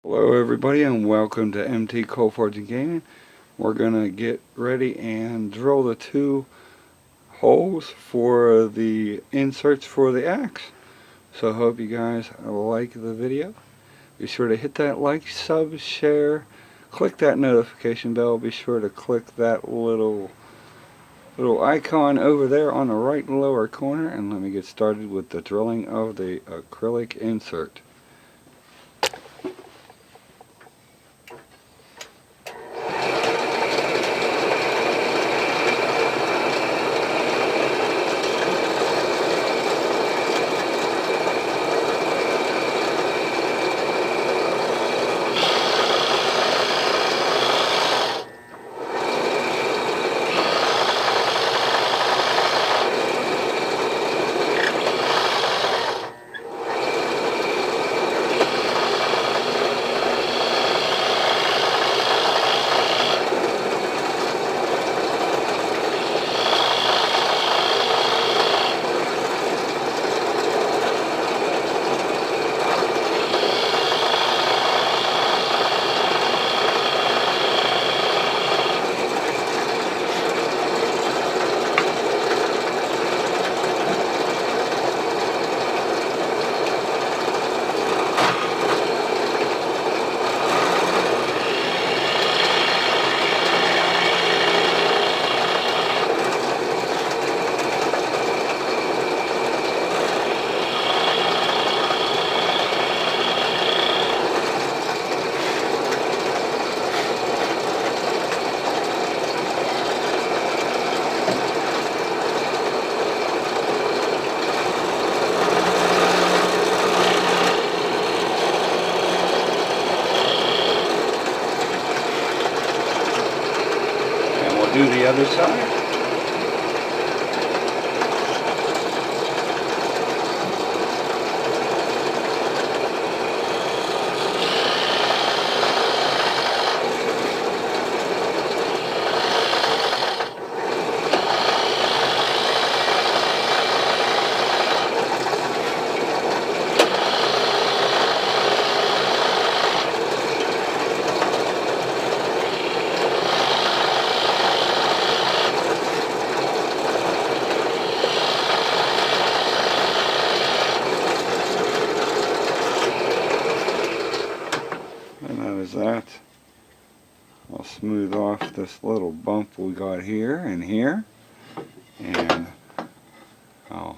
Hello everybody and welcome to MT Cold Forging Gaming. We're gonna get ready and drill the two holes for the inserts for the axe. So I hope you guys like the video. Be sure to hit that like, sub, share, click that notification bell. Be sure to click that little icon over there on the right lower corner, and let me get started with the drilling of the acrylic insert. Do the other side. And that is that. I'll smooth off this little bump we got here and here, and I'll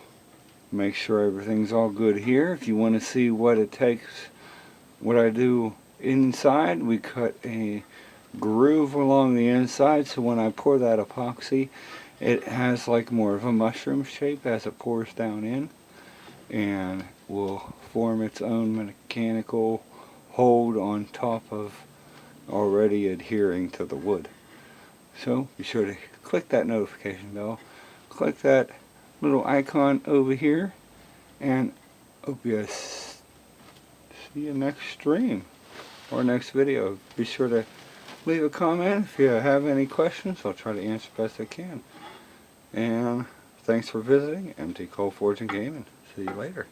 make sure everything's all good here. If you want to see what it takes, what I do inside, we cut a groove along the inside, so when I pour that epoxy, it has like more of a mushroom shape as it pours down in, and will form its own mechanical hold on top of already adhering to the wood. So be sure to click that notification bell, click that little icon over here, and hope you see you next stream or next video. Be sure to leave a comment if you have any questions. I'll try to answer best I can. And thanks for visiting MT Cold Forging Gaming. See you later.